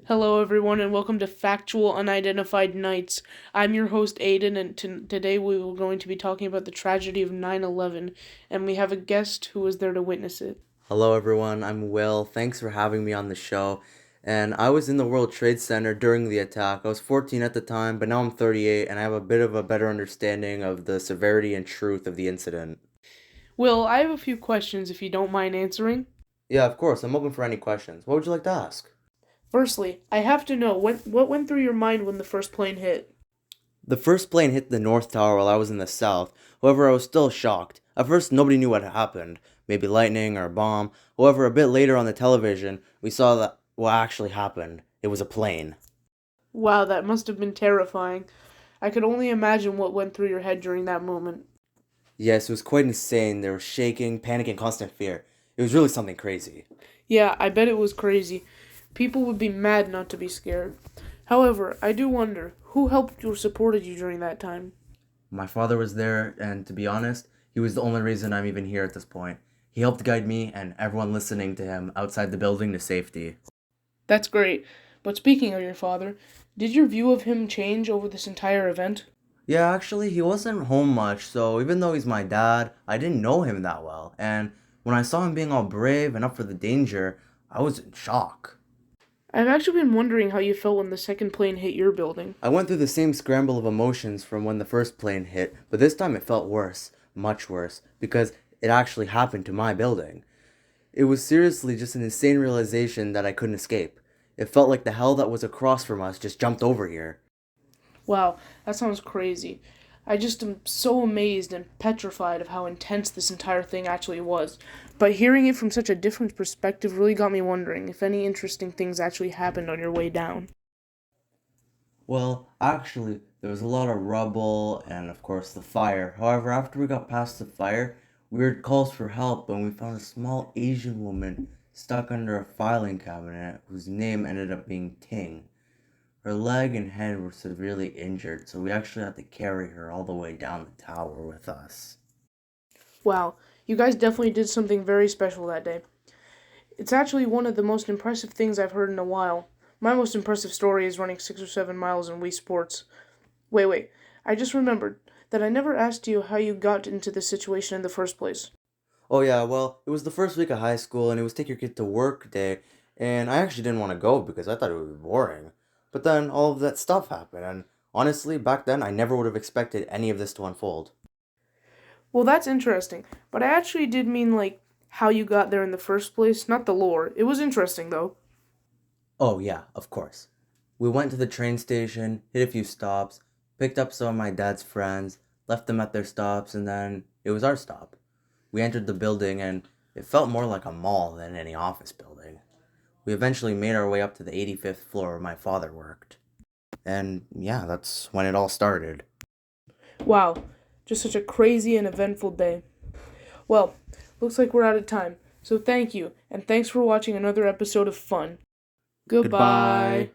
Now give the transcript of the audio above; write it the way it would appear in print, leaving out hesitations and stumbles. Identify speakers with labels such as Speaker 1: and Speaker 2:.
Speaker 1: Hello, everyone, and welcome to Factual Unidentified Nights. I'm your host, Aiden, and today we are going to be talking about the tragedy of 9/11, and we have a guest who was there to witness it.
Speaker 2: Hello, everyone. I'm Will. Thanks for having me on the show. And I was in the World Trade Center during the attack. I was 14 at the time, but now I'm 38, and I have a bit of a better understanding of the severity and truth of the incident.
Speaker 1: Will, I have a few questions if you don't mind answering.
Speaker 2: Yeah, of course. I'm open for any questions. What would you like to ask?
Speaker 1: Firstly, I have to know what went through your mind when the first plane hit.
Speaker 2: The first plane hit the North Tower while I was in the South. However, I was still shocked. At first, nobody knew what had happened. Maybe lightning or a bomb. However, a bit later on the television, we saw that what actually happened. It was a plane.
Speaker 1: Wow, that must have been terrifying. I could only imagine what went through your head during that moment.
Speaker 2: Yes, it was quite insane. There was shaking, panic, and constant fear. It was really something crazy.
Speaker 1: Yeah, I bet it was crazy. People would be mad not to be scared. However, I do wonder, who helped or supported you during that time?
Speaker 2: My father was there, and to be honest, he was the only reason I'm even here at this point. He helped guide me and everyone listening to him outside the building to safety.
Speaker 1: That's great. But speaking of your father, did your view of him change over this entire event?
Speaker 2: Yeah, actually, he wasn't home much, so even though he's my dad, I didn't know him that well. And when I saw him being all brave and up for the danger, I was in shock.
Speaker 1: I've actually been wondering how you felt when the second plane hit your building.
Speaker 2: I went through the same scramble of emotions from when the first plane hit, but this time it felt worse, much worse, because it actually happened to my building. It was seriously just an insane realization that I couldn't escape. It felt like the hell that was across from us just jumped over here.
Speaker 1: Wow, that sounds crazy. I just am so amazed and petrified of how intense this entire thing actually was. But hearing it from such a different perspective really got me wondering if any interesting things actually happened on your way down.
Speaker 2: Well, actually, there was a lot of rubble and, of course, the fire. However, after we got past the fire, we heard calls for help and we found a small Asian woman stuck under a filing cabinet whose name ended up being Ting. Her leg and head were severely injured, so we actually had to carry her all the way down the tower with us.
Speaker 1: Wow, you guys definitely did something very special that day. It's actually one of the most impressive things I've heard in a while. My most impressive story is running 6 or 7 miles in Wii Sports. Wait. I just remembered that I never asked you how you got into this situation in the first place.
Speaker 2: Oh yeah, well, it was the first week of high school and it was take your kid to work day, and I actually didn't want to go because I thought it would be boring. But then all of that stuff happened, and honestly, back then I never would have expected any of this to unfold.
Speaker 1: Well, that's interesting, but I actually did mean, like, how you got there in the first place, not the lore. It was interesting, though.
Speaker 2: Oh yeah, of course. We went to the train station, hit a few stops, picked up some of my dad's friends, left them at their stops, and then it was our stop. We entered the building and it felt more like a mall than any office building. We eventually made our way up to the 85th floor where my father worked. And yeah, that's when it all started.
Speaker 1: Wow, just such a crazy and eventful day. Well, looks like we're out of time, so thank you, and thanks for watching another episode of Fun. Goodbye.
Speaker 2: Goodbye.